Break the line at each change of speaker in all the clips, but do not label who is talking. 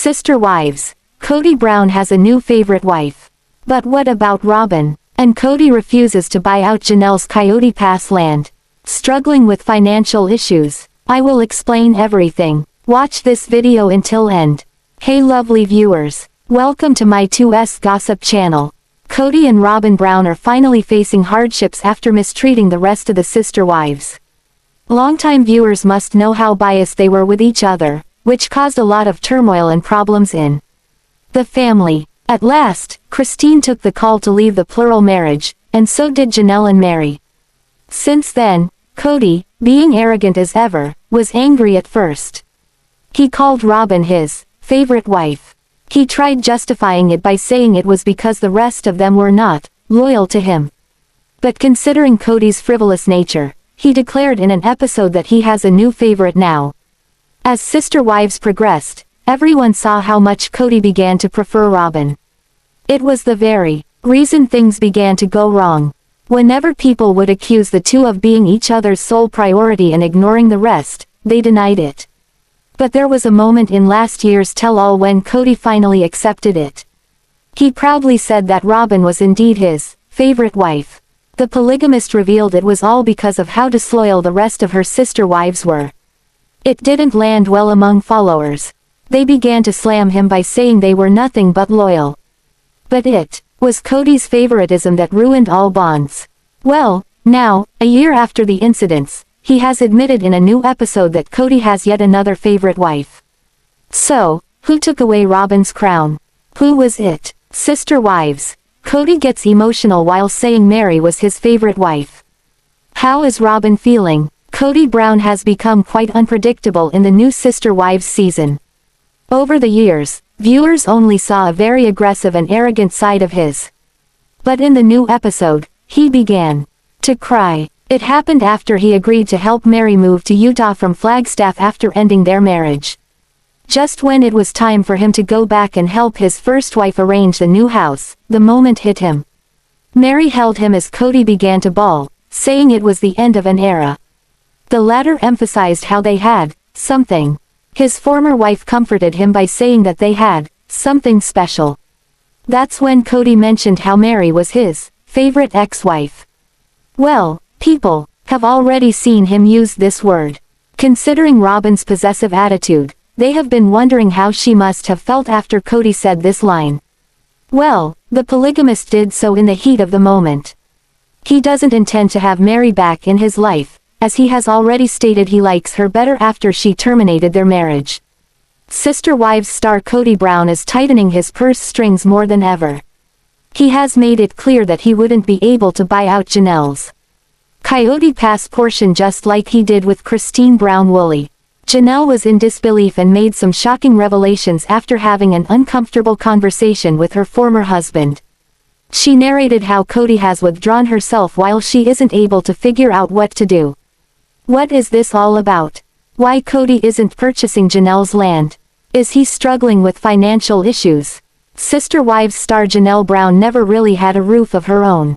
Sister wives. Kody Brown has a new favorite wife. But what about Robyn? And Kody refuses to buy out Janelle's Coyote Pass land. Struggling with financial issues. I will explain everything. Watch this video until end. Hey lovely viewers. Welcome to my 2S Gossip channel. Kody and Robyn Brown are finally facing hardships after mistreating the rest of the sister wives. Longtime viewers must know how biased they were with each other, which caused a lot of turmoil and problems in the family. At last, Christine took the call to leave the plural marriage, and so did Janelle and Meri. Since then, Kody, being arrogant as ever, was angry at first. He called Robyn his favorite wife. He tried justifying it by saying it was because the rest of them were not loyal to him. But considering Kody's frivolous nature, he declared in an episode that he has a new favorite now. As sister wives progressed, everyone saw how much Kody began to prefer Robyn. It was the very reason things began to go wrong. Whenever people would accuse the two of being each other's sole priority and ignoring the rest, they denied it. But there was a moment in last year's tell-all when Kody finally accepted it. He proudly said that Robyn was indeed his favorite wife. The polygamist revealed it was all because of how disloyal the rest of her sister wives were. It didn't land well among followers. They began to slam him by saying they were nothing but loyal. But it was Kody's favoritism that ruined all bonds. Well, now, a year after the incidents, he has admitted in a new episode that Kody has yet another favorite wife. So, who took away Robyn's crown? Who was it? Sister wives. Kody gets emotional while saying Meri was his favorite wife. How is Robyn feeling? Kody Brown has become quite unpredictable in the new Sister Wives season. Over the years, viewers only saw a very aggressive and arrogant side of his. But in the new episode, he began to cry. It happened after he agreed to help Meri move to Utah from Flagstaff after ending their marriage. Just when it was time for him to go back and help his first wife arrange the new house, the moment hit him. Meri held him as Kody began to bawl, saying it was the end of an era. The latter emphasized how they had something. His former wife comforted him by saying that they had something special. That's when Kody mentioned how Meri was his favorite ex-wife. Well, people have already seen him use this word. Considering Robyn's possessive attitude, they have been wondering how she must have felt after Kody said this line. Well, the polygamist did so in the heat of the moment. He doesn't intend to have Meri back in his life, as he has already stated he likes her better after she terminated their marriage. Sister Wives star Kody Brown is tightening his purse strings more than ever. He has made it clear that he wouldn't be able to buy out Janelle's Coyote Pass portion just like he did with Christine Brown Woolley. Janelle was in disbelief and made some shocking revelations after having an uncomfortable conversation with her former husband. She narrated how Kody has withdrawn herself while she isn't able to figure out what to do. What is this all about? Why Kody isn't purchasing Janelle's land? Is he struggling with financial issues? Sister Wives star Janelle Brown never really had a roof of her own.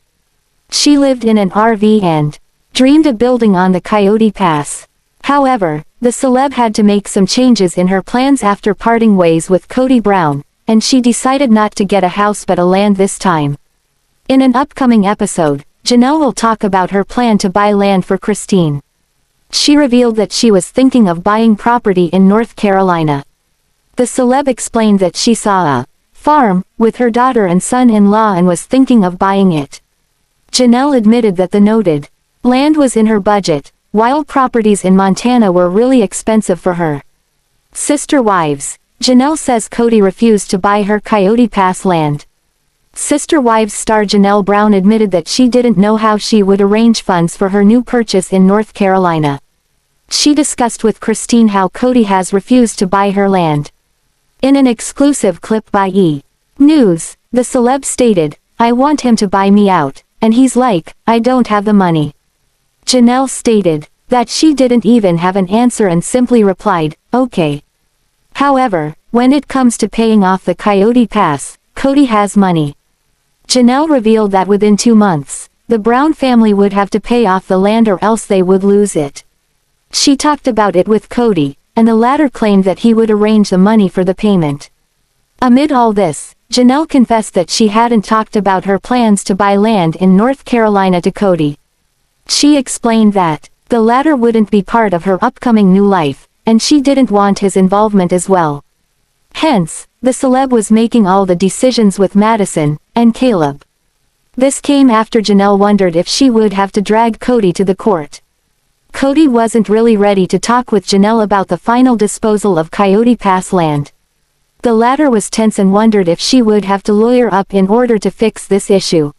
She lived in an RV and dreamed of building on the Coyote Pass. However, the celeb had to make some changes in her plans after parting ways with Kody Brown, and she decided not to get a house but a land this time. In an upcoming episode, Janelle will talk about her plan to buy land for Christine. She revealed that she was thinking of buying property in North Carolina. The celeb explained that she saw a farm with her daughter and son-in-law and was thinking of buying it. Janelle admitted that the noted land was in her budget, while properties in Montana were really expensive for her. Sister Wives. Janelle says Kody refused to buy her Coyote Pass land. Sister Wives star Janelle Brown admitted that she didn't know how she would arrange funds for her new purchase in North Carolina. She discussed with Christine how Kody has refused to buy her land. In an exclusive clip by E! News, the celeb stated, "I want him to buy me out, and he's like, I don't have the money." Janelle stated that she didn't even have an answer and simply replied, "Okay." However, when it comes to paying off the Coyote Pass, Kody has money. Janelle revealed that within 2 months, the Brown family would have to pay off the land or else they would lose it. She talked about it with Kody, and the latter claimed that he would arrange the money for the payment. Amid all this, Janelle confessed that she hadn't talked about her plans to buy land in North Carolina to Cody. She explained that the latter wouldn't be part of her upcoming new life, and she didn't want his involvement as well. Hence, the celeb was making all the decisions with Madison and Caleb. This came after Janelle wondered if she would have to drag Cody to the court. Cody wasn't really ready to talk with Janelle about the final disposal of Coyote Pass land. The latter was tense and wondered if she would have to lawyer up in order to fix this issue.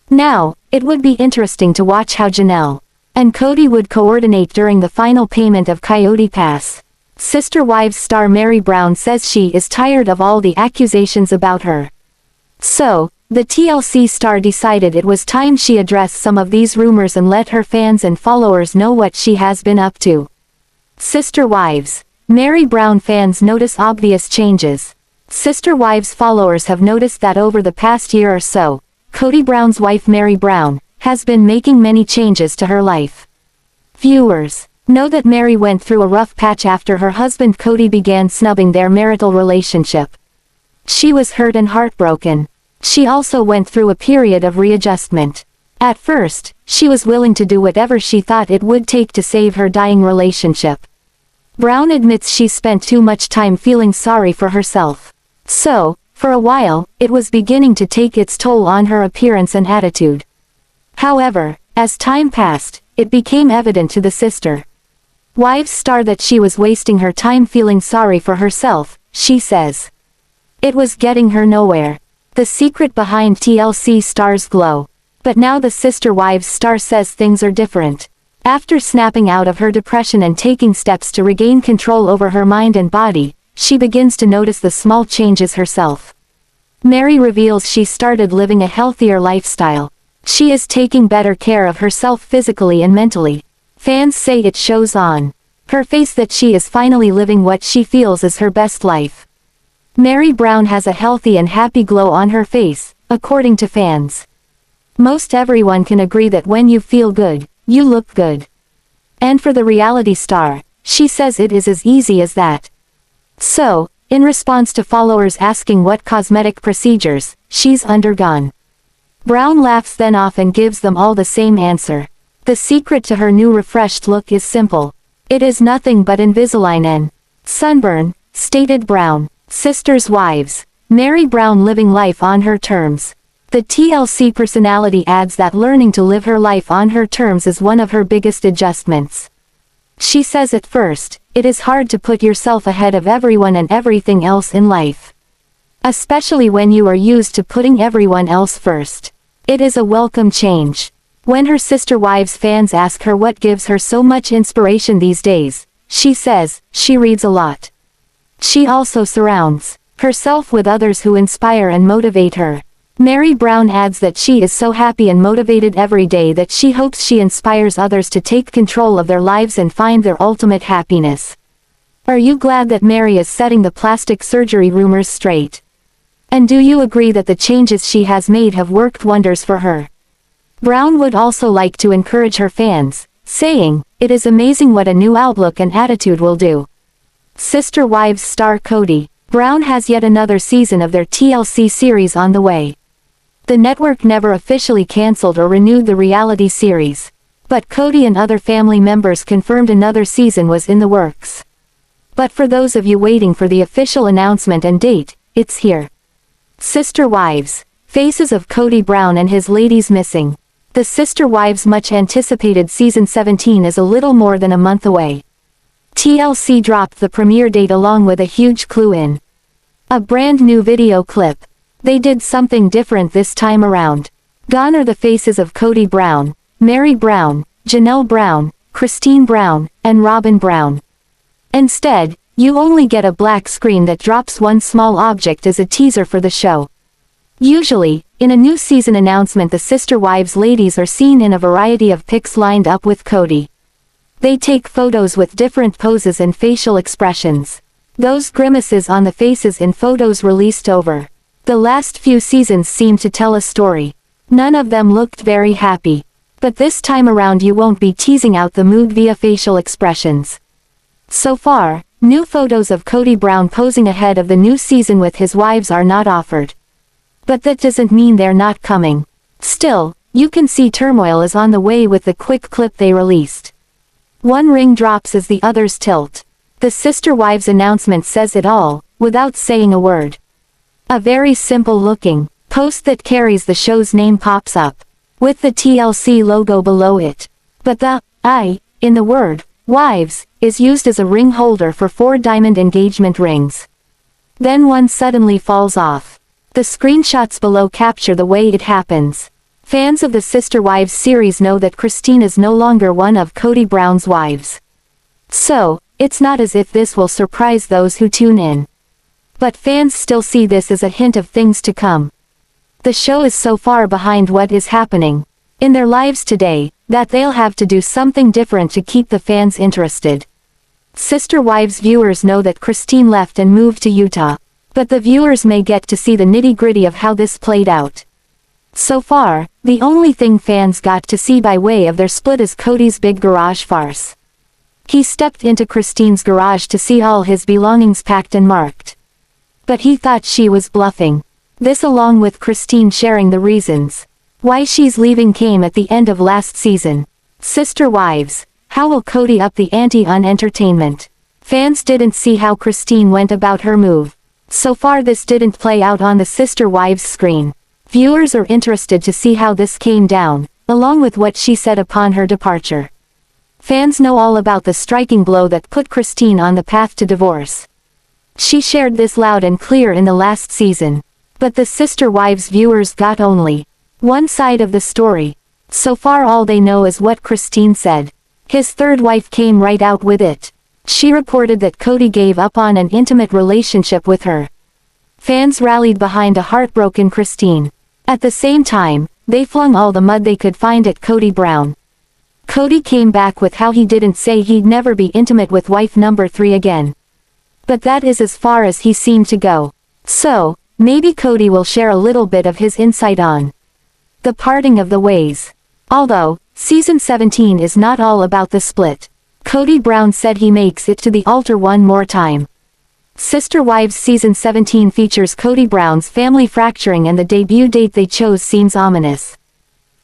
Now, it would be interesting to watch how Janelle and Cody would coordinate during the final payment of Coyote Pass. Sister Wives star Meri Brown says she is tired of all the accusations about her. So, the TLC star decided it was time she addressed some of these rumors and let her fans and followers know what she has been up to. Sister Wives. Meri Brown fans notice obvious changes. Sister Wives followers have noticed that over the past year or so, Kody Brown's wife Meri Brown has been making many changes to her life. Viewers know that Meri went through a rough patch after her husband Cody began snubbing their marital relationship. She was hurt and heartbroken. She also went through a period of readjustment. At first, she was willing to do whatever she thought it would take to save her dying relationship. Brown admits she spent too much time feeling sorry for herself. So, for a while, it was beginning to take its toll on her appearance and attitude. However, as time passed, it became evident to the Sister Wives star that she was wasting her time feeling sorry for herself, she says. It was getting her nowhere. The secret behind TLC star's glow. But now the Sister Wives star says things are different. After snapping out of her depression and taking steps to regain control over her mind and body, she begins to notice the small changes herself. Meri reveals she started living a healthier lifestyle. She is taking better care of herself physically and mentally. Fans say it shows on her face that she is finally living what she feels is her best life. Meri Brown has a healthy and happy glow on her face, according to fans. Most everyone can agree that when you feel good, you look good. And for the reality star, she says it is as easy as that. So, in response to followers asking what cosmetic procedures she's undergone, Brown laughs then off and gives them all the same answer. The secret to her new refreshed look is simple. It is nothing but Invisalign and sunburn, stated Brown. Sisters Wives. Meri Brown living life on her terms. The TLC personality adds that learning to live her life on her terms is one of her biggest adjustments. She says at first, it is hard to put yourself ahead of everyone and everything else in life. Especially when you are used to putting everyone else first. It is a welcome change. When her Sister Wives fans ask her what gives her so much inspiration these days, she says, she reads a lot. She also surrounds herself with others who inspire and motivate her. Meri Brown adds that she is so happy and motivated every day that she hopes she inspires others to take control of their lives and find their ultimate happiness. Are you glad that Meri is setting the plastic surgery rumors straight? And do you agree that the changes she has made have worked wonders for her? Brown would also like to encourage her fans, saying, "It is amazing what a new outlook and attitude will do." Sister Wives star Cody Brown has yet another season of their TLC series on the way. The network never officially canceled or renewed the reality series. But Cody and other family members confirmed another season was in the works. But for those of you waiting for the official announcement and date, it's here. Sister Wives. Faces of Kody Brown and his ladies missing. The Sister Wives' much-anticipated Season 17 is a little more than a month away. TLC dropped the premiere date along with a huge clue in a brand new video clip. They did something different this time around. Gone are the faces of Kody Brown, Meri Brown, Janelle Brown, Christine Brown, and Robyn Brown. Instead, you only get a black screen that drops one small object as a teaser for the show. Usually, in a new season announcement, the Sister Wives ladies are seen in a variety of pics lined up with Cody. They take photos with different poses and facial expressions. Those grimaces on the faces in photos released over the last few seasons seem to tell a story. None of them looked very happy. But this time around you won't be teasing out the mood via facial expressions. So far, New photos of Kody Brown posing ahead of the new season with his wives are not offered. But that doesn't mean they're not coming. Still, you can see turmoil is on the way with the quick clip they released. One ring drops as the others tilt. The sister wives announcement says it all, without saying a word. A very simple-looking post that carries the show's name pops up, with the TLC logo below it. But the I in the word wives is used as a ring holder for 4 diamond engagement rings. Then one suddenly falls off. The screenshots below capture the way it happens. Fans of the Sister Wives series know that Christine is no longer one of Kody Brown's wives. So, it's not as if this will surprise those who tune in. But fans still see this as a hint of things to come. The show is so far behind what is happening in their lives today, that they'll have to do something different to keep the fans interested. Sister Wives viewers know that Christine left and moved to Utah. But the viewers may get to see the nitty-gritty of how this played out. So far, the only thing fans got to see by way of their split is Kody's big garage farce. He stepped into Christine's garage to see all his belongings packed and marked. But he thought she was bluffing. This, along with Christine sharing the reasons why she's leaving, came at the end of last season. Sister Wives, how will Kody up the ante on entertainment? Fans didn't see how Christine went about her move. So far this didn't play out on the Sister Wives screen. Viewers are interested to see how this came down, along with what she said upon her departure. Fans know all about the striking blow that put Christine on the path to divorce. She shared this loud and clear in the last season. But the Sister Wives viewers got only one side of the story. So far all they know is what Christine said. His third wife came right out with it. She reported that Kody gave up on an intimate relationship with her. Fans rallied behind a heartbroken Christine. At the same time, they flung all the mud they could find at Kody Brown. Kody came back with how he didn't say he'd never be intimate with wife number 3 again. But that is as far as he seemed to go. So, maybe Kody will share a little bit of his insight on the parting of the ways. Although, season 17 is not all about the split. Kody Brown said he makes it to the altar one more time. Sister Wives season 17 features Kody Brown's family fracturing, and the debut date they chose seems ominous.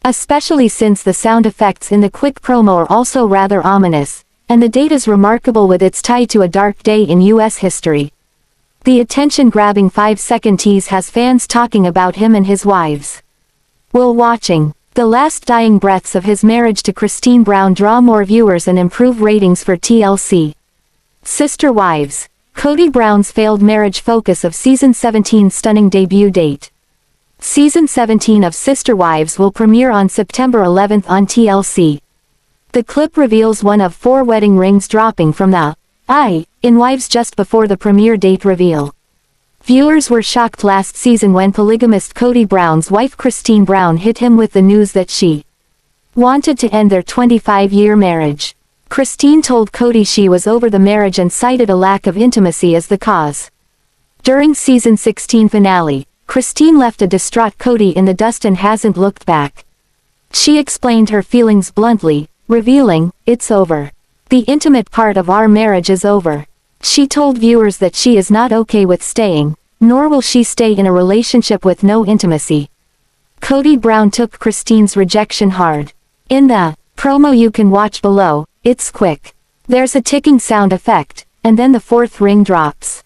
Especially since the sound effects in the quick promo are also rather ominous, and the date is remarkable with its tie to a dark day in US history. The attention-grabbing 5-second tease has fans talking about him and his wives. While watching, the last dying breaths of his marriage to Christine Brown draw more viewers and improve ratings for TLC. Sister Wives, Kody Brown's failed marriage focus of season 17's stunning debut date. Season 17 of Sister Wives will premiere on September 11th on TLC. The clip reveals one of 4 wedding rings dropping from the I in Wives just before the premiere date reveal. Viewers were shocked last season when polygamist Kody Brown's wife Christine Brown hit him with the news that she wanted to end their 25-year marriage. Christine told Kody she was over the marriage and cited a lack of intimacy as the cause. During season 16 finale, Christine left a distraught Kody in the dust and hasn't looked back. She explained her feelings bluntly, revealing, "It's over. The intimate part of our marriage is over." She told viewers that she is not okay with staying, nor will she stay in a relationship with no intimacy. Kody Brown took Christine's rejection hard. In the promo you can watch below, it's quick. There's a ticking sound effect, and then the 4th ring drops.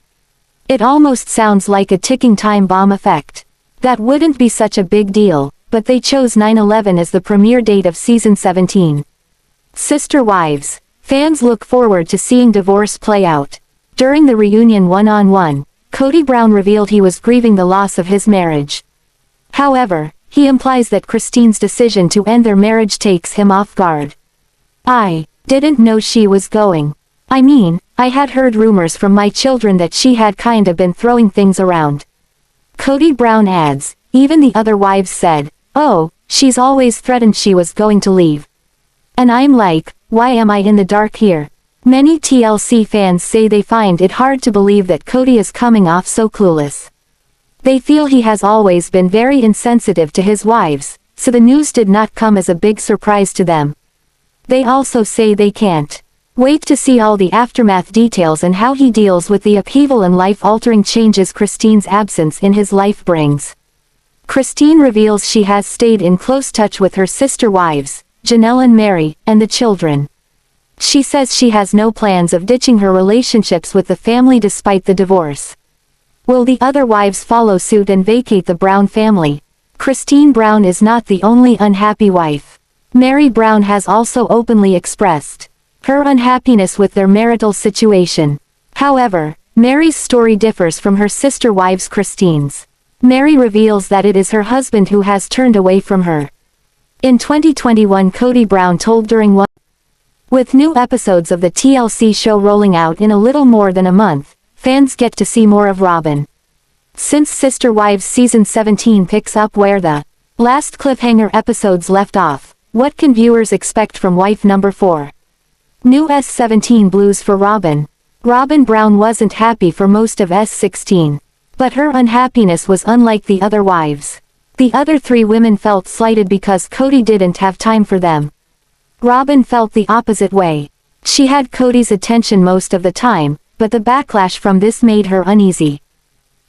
It almost sounds like a ticking time bomb effect. That wouldn't be such a big deal, but they chose 9/11 as the premiere date of season 17. Sister Wives, fans look forward to seeing divorce play out. During the reunion one-on-one, Kody Brown revealed he was grieving the loss of his marriage. However, he implies that Christine's decision to end their marriage takes him off guard. "I didn't know she was going. I mean, I had heard rumors from my children that she had kinda been throwing things around." Kody Brown adds, "Even the other wives said, 'Oh, she's always threatened she was going to leave.' And I'm like, why am I in the dark here?" Many TLC fans say they find it hard to believe that Kody is coming off so clueless. They feel he has always been very insensitive to his wives, so the news did not come as a big surprise to them. They also say they can't Wait to see all the aftermath details and how he deals with the upheaval and life-altering changes Christine's absence in his life brings. Christine reveals she has stayed in close touch with her sister wives, Janelle and Meri, and the children. She says she has no plans of ditching her relationships with the family despite the divorce. Will the other wives follow suit and vacate the Brown family? Christine Brown is not the only unhappy wife. Meri Brown has also openly expressed her unhappiness with their marital situation. However, Meri's story differs from her sister wives Christine's. Meri reveals that it is her husband who has turned away from her. In 2021, Kody Brown told during one. With new episodes of the TLC show rolling out in a little more than a month, fans get to see more of Robyn. Since Sister Wives Season 17 picks up where the last cliffhanger episodes left off, what can viewers expect from wife number 4? New S17 blues for Robyn. Robyn Brown wasn't happy for most of S16. But her unhappiness was unlike the other wives. The other 3 women felt slighted because Kody didn't have time for them. Robyn felt the opposite way. She had Kody's attention most of the time, but the backlash from this made her uneasy.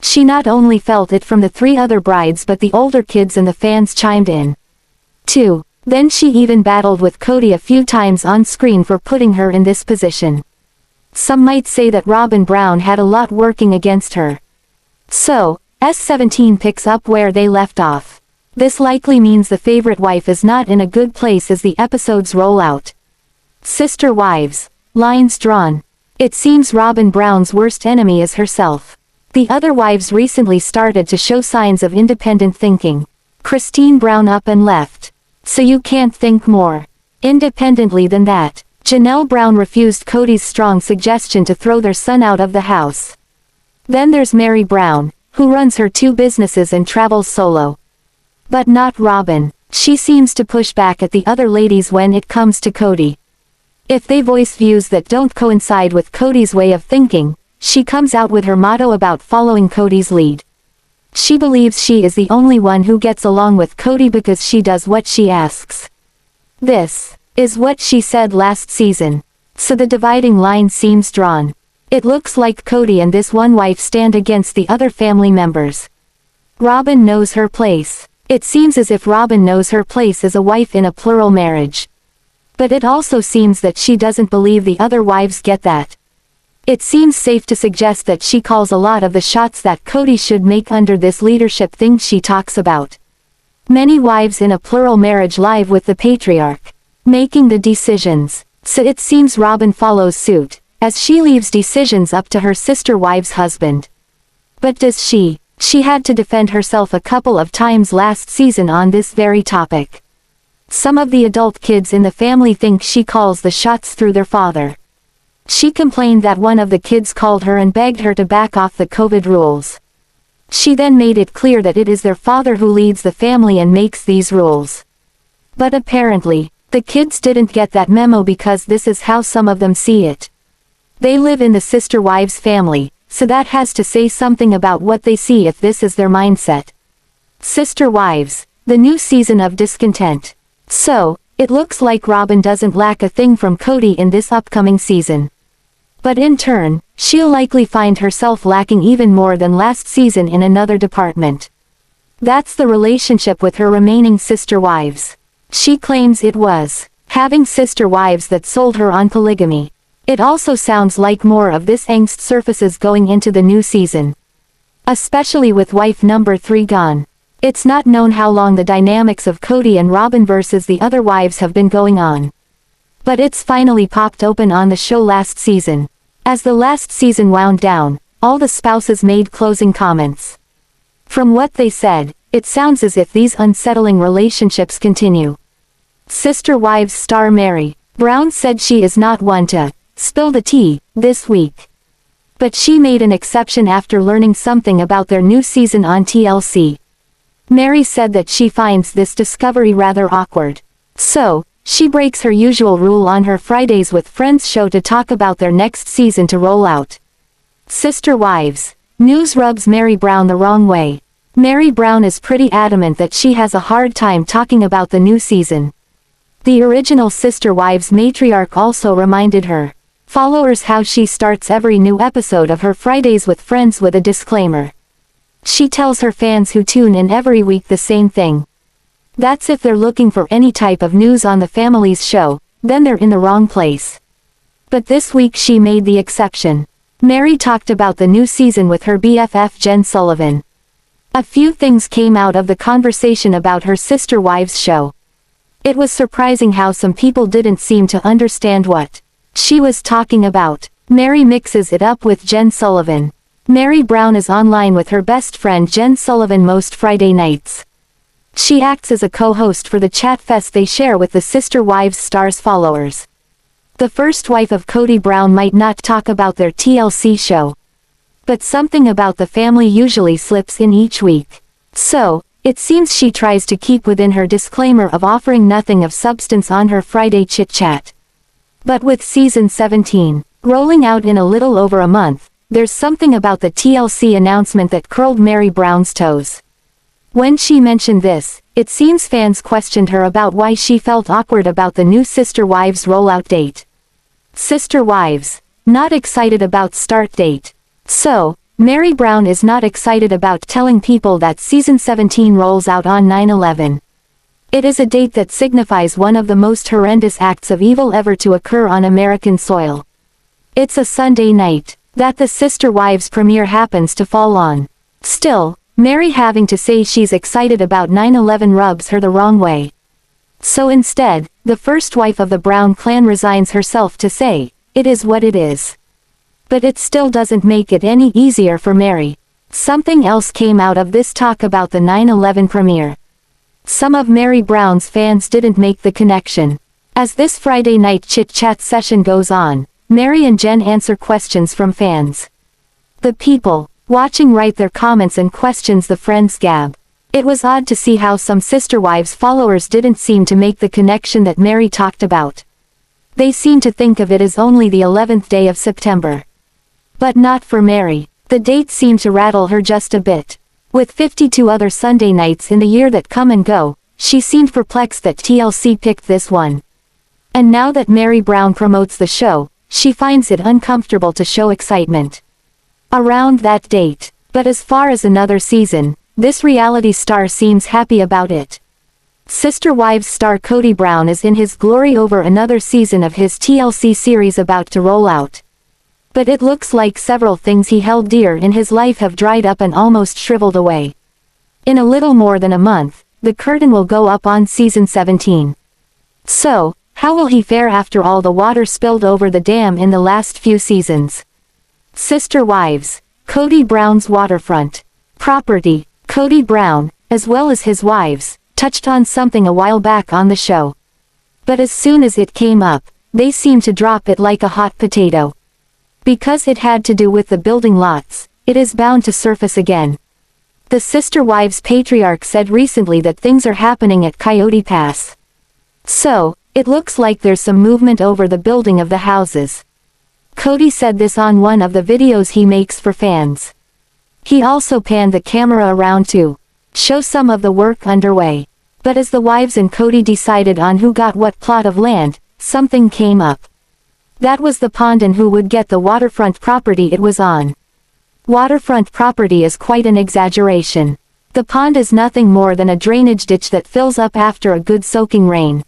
She not only felt it from the 3 other brides but the older kids and the fans chimed in, too. Then she even battled with Kody a few times on screen for putting her in this position. Some might say that Robyn Brown had a lot working against her. So, S17 picks up where they left off. This likely means the favorite wife is not in a good place as the episodes roll out. Sister wives. Lines drawn. It seems Robyn Brown's worst enemy is herself. The other wives recently started to show signs of independent thinking. Christine Brown up and left. So you can't think more independently than that. Janelle Brown refused Kody's strong suggestion to throw their son out of the house. Then there's Meri Brown, who runs her 2 businesses and travels solo. But not Robyn. She seems to push back at the other ladies when it comes to Kody. If they voice views that don't coincide with Kody's way of thinking, she comes out with her motto about following Kody's lead. She believes she is the only one who gets along with Kody because she does what she asks. This is what she said last season. So the dividing line seems drawn. It looks like Kody and this one wife stand against the other family members. Robyn knows her place. It seems as if Robyn knows her place as a wife in a plural marriage. But it also seems that she doesn't believe the other wives get that. It seems safe to suggest that she calls a lot of the shots that Kody should make under this leadership thing she talks about. Many wives in a plural marriage live with the patriarch, making the decisions. So it seems Robyn follows suit, as she leaves decisions up to her sister wife's husband. But does she? She had to defend herself a couple of times last season on this very topic. Some of the adult kids in the family think she calls the shots through their father. She complained that one of the kids called her and begged her to back off the COVID rules. She then made it clear that it is their father who leads the family and makes these rules. But apparently, the kids didn't get that memo because this is how some of them see it. They live in the sister wives family, so that has to say something about what they see if this is their mindset. Sister wives, the new season of discontent. So, it looks like Robyn doesn't lack a thing from Kody in this upcoming season. But in turn, she'll likely find herself lacking even more than last season in another department. That's the relationship with her remaining sister wives. She claims it was having sister wives that sold her on polygamy. It also sounds like more of this angst surfaces going into the new season. Especially with wife number 3 gone. It's not known how long the dynamics of Kody and Robyn versus the other wives have been going on. But it's finally popped open on the show last season. As the last season wound down, all the spouses made closing comments. From what they said, it sounds as if these unsettling relationships continue. Sister Wives star Meri Brown said she is not one to spill the tea this week. But she made an exception after learning something about their new season on TLC. Meri said that she finds this discovery rather awkward. So, she breaks her usual rule on her Fridays with Friends show to talk about their next season to roll out. Sister Wives. News rubs Meri Brown the wrong way. Meri Brown is pretty adamant that she has a hard time talking about the new season. The original Sister Wives matriarch also reminded her followers how she starts every new episode of her Fridays with Friends with a disclaimer. She tells her fans who tune in every week the same thing. That's if they're looking for any type of news on the family's show, then they're in the wrong place. But this week she made the exception. Meri talked about the new season with her BFF Jen Sullivan. A few things came out of the conversation about her Sister Wives show. It was surprising how some people didn't seem to understand what she was talking about. Meri mixes it up with Jen Sullivan. Meri Brown is online with her best friend Jen Sullivan most Friday nights. She acts as a co-host for the chat fest they share with the Sister Wives stars followers. The first wife of Kody Brown might not talk about their TLC show, but something about the family usually slips in each week. So, it seems she tries to keep within her disclaimer of offering nothing of substance on her Friday chit-chat. But with season 17 rolling out in a little over a month, there's something about the TLC announcement that curled Meri Brown's toes. When she mentioned this, it seems fans questioned her about why she felt awkward about the new Sister Wives rollout date. Sister Wives, not excited about start date. So, Meri Brown is not excited about telling people that season 17 rolls out on 9/11. It is a date that signifies one of the most horrendous acts of evil ever to occur on American soil. It's a Sunday night that the Sister Wives premiere happens to fall on. Still, Meri having to say she's excited about 9/11 rubs her the wrong way. So instead, the first wife of the Brown clan resigns herself to say, "It is what it is." But it still doesn't make it any easier for Meri. Something else came out of this talk about the 9/11 premiere. Some of Meri Brown's fans didn't make the connection. As this Friday night chit-chat session goes on, Meri and Jen answer questions from fans. The people watching write their comments and questions the friends gab. It was odd to see how some Sister Wives followers didn't seem to make the connection that Meri talked about. They seem to think of it as only the 11th day of September. But not for Meri. The date seemed to rattle her just a bit. With 52 other Sunday nights in the year that come and go, she seemed perplexed that TLC picked this one. And now that Meri Brown promotes the show, she finds it uncomfortable to show excitement around that date. But as far as another season, this reality star seems happy about it. Sister Wives star Kody Brown is in his glory over another season of his TLC series about to roll out. But it looks like several things he held dear in his life have dried up and almost shriveled away. In a little more than a month, the curtain will go up on season 17. So, how will he fare after all the water spilled over the dam in the last few seasons? Sister Wives, Kody Brown's waterfront property. Kody Brown, as well as his wives, touched on something a while back on the show. But as soon as it came up, they seemed to drop it like a hot potato. Because it had to do with the building lots, it is bound to surface again. The Sister Wives patriarch said recently that things are happening at Coyote Pass. So, it looks like there's some movement over the building of the houses. Kody said this on one of the videos he makes for fans. He also panned the camera around to show some of the work underway. But as the wives and Kody decided on who got what plot of land, something came up. That was the pond and who would get the waterfront property it was on. Waterfront property is quite an exaggeration. The pond is nothing more than a drainage ditch that fills up after a good soaking rain.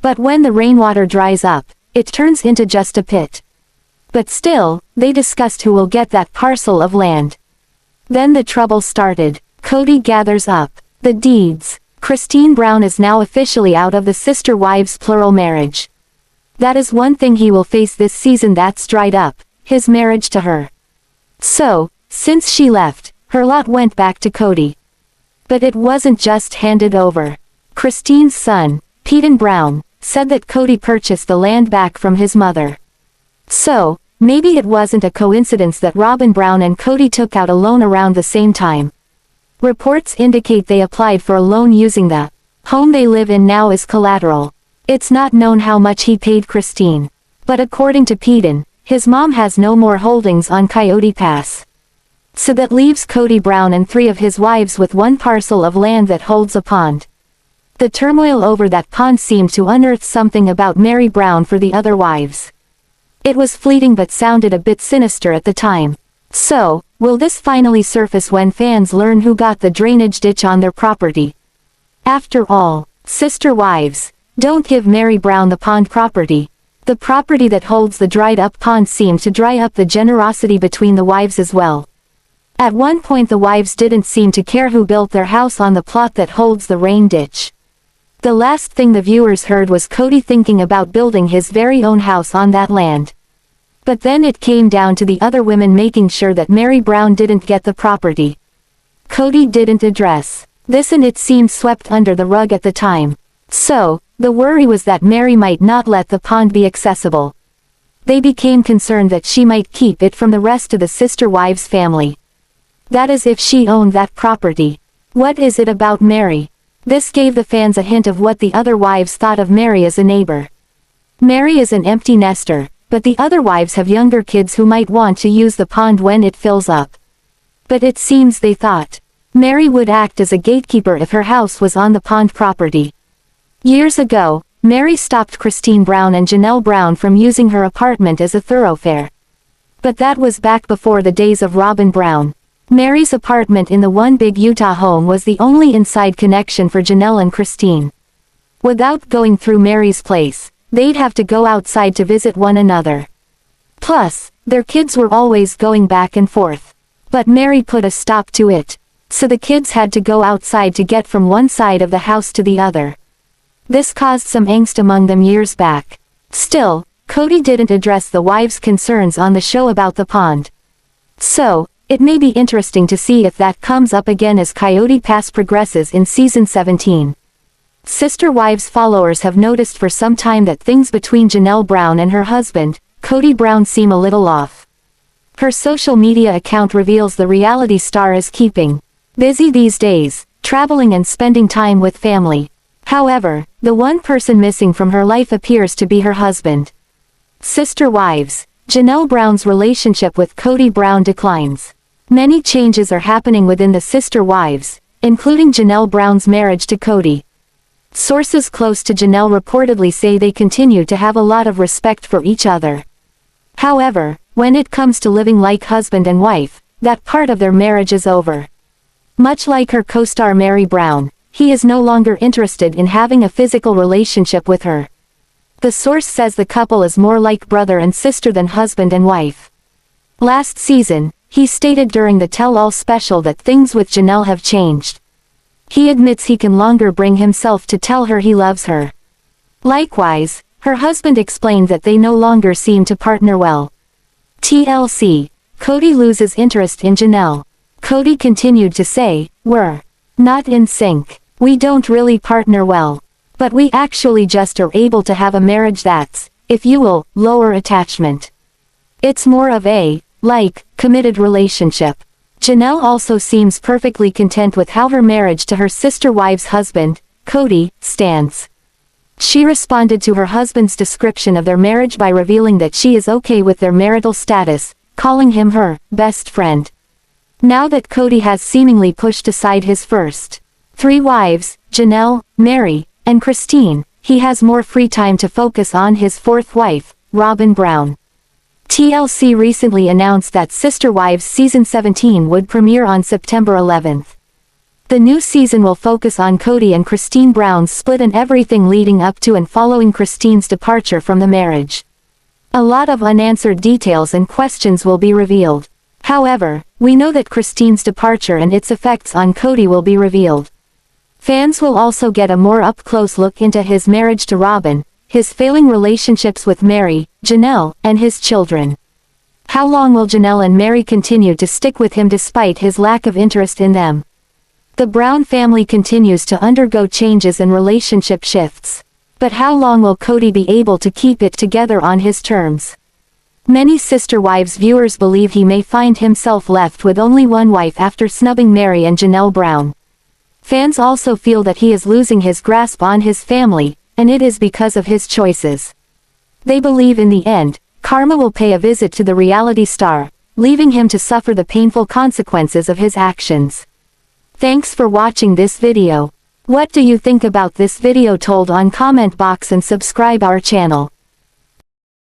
But when the rainwater dries up, it turns into just a pit. But still, they discussed who will get that parcel of land. Then the trouble started. Kody gathers up the deeds. Christine Brown is now officially out of the Sister Wives plural marriage. That is one thing he will face this season that's dried up, his marriage to her. So, since she left, her lot went back to Kody. But it wasn't just handed over. Christine's son, Paedon Brown, said that Kody purchased the land back from his mother. So, maybe it wasn't a coincidence that Robyn Brown and Kody took out a loan around the same time. Reports indicate they applied for a loan using the home they live in now as collateral. It's not known how much he paid Christine. But according to Paedon, his mom has no more holdings on Coyote Pass. So that leaves Kody Brown and 3 of his wives with one parcel of land that holds a pond. The turmoil over that pond seemed to unearth something about Meri Brown for the other wives. It was fleeting but sounded a bit sinister at the time. So, will this finally surface when fans learn who got the drainage ditch on their property? After all, sister wives, don't give Meri Brown the pond property. The property that holds the dried-up pond seemed to dry up the generosity between the wives as well. At one point the wives didn't seem to care who built their house on the plot that holds the rain ditch. The last thing the viewers heard was Cody thinking about building his very own house on that land. But then it came down to the other women making sure that Meri Brown didn't get the property. Cody didn't address this, and it seemed swept under the rug at the time. So, the worry was that Meri might not let the pond be accessible. They became concerned that she might keep it from the rest of the sister wives' family. That is, if she owned that property. What is it about Meri? This gave the fans a hint of what the other wives thought of Meri as a neighbor. Meri is an empty nester, but the other wives have younger kids who might want to use the pond when it fills up. But it seems they thought Meri would act as a gatekeeper if her house was on the pond property. Years ago, Meri stopped Christine Brown and Janelle Brown from using her apartment as a thoroughfare. But that was back before the days of Robyn Brown. Meri's apartment in the One Big Utah home was the only inside connection for Janelle and Christine. Without going through Meri's place, they'd have to go outside to visit one another. Plus, their kids were always going back and forth. But Meri put a stop to it. So the kids had to go outside to get from one side of the house to the other. This caused some angst among them years back. Still, Cody didn't address the wives' concerns on the show about the pond. So, it may be interesting to see if that comes up again as Coyote Pass progresses in Season 17. Sister Wives followers have noticed for some time that things between Janelle Brown and her husband, Kody Brown, seem a little off. Her social media account reveals the reality star is keeping busy these days, traveling and spending time with family. However, the one person missing from her life appears to be her husband. Sister Wives, Janelle Brown's relationship with Kody Brown declines. Many changes are happening within the sister wives, including Janelle Brown's marriage to Cody. Sources close to Janelle reportedly say they continue to have a lot of respect for each other. However, when it comes to living like husband and wife, that part of their marriage is over. Much like her co-star Meri Brown, he is no longer interested in having a physical relationship with her. The source says the couple is more like brother and sister than husband and wife. Last season, he stated during the Tell-All special that things with Janelle have changed. He admits he can longer bring himself to tell her he loves her. Likewise, her husband explained that they no longer seem to partner well. TLC, Cody loses interest in Janelle. Cody continued to say, "We're not in sync. We don't really partner well. But we actually just are able to have a marriage that's, if you will, lower attachment. It's more of a, committed relationship." Janelle also seems perfectly content with how her marriage to her sister wive's husband, Cody, stands. She responded to her husband's description of their marriage by revealing that she is okay with their marital status, calling him her best friend. Now that Cody has seemingly pushed aside his first three wives, Janelle, Meri, and Christine, he has more free time to focus on his fourth wife, Robyn Brown. TLC recently announced that Sister Wives Season 17 would premiere on September 11th. The new season will focus on Kody and Christine Brown's split and everything leading up to and following Christine's departure from the marriage. A lot of unanswered details and questions will be revealed. However, we know that Christine's departure and its effects on Cody will be revealed. Fans will also get a more up-close look into his marriage to Robyn, his failing relationships with Meri, Janelle, and his children. How long will Janelle and Meri continue to stick with him despite his lack of interest in them? The Brown family continues to undergo changes and relationship shifts. But how long will Cody be able to keep it together on his terms? Many Sister Wives viewers believe he may find himself left with only one wife after snubbing Meri and Janelle Brown. Fans also feel that he is losing his grasp on his family, and it is because of his choices. They believe in the end, karma will pay a visit to the reality star, leaving him to suffer the painful consequences of his actions. Thanks for watching this video. What do you think about this video? Told on comment box and subscribe our channel.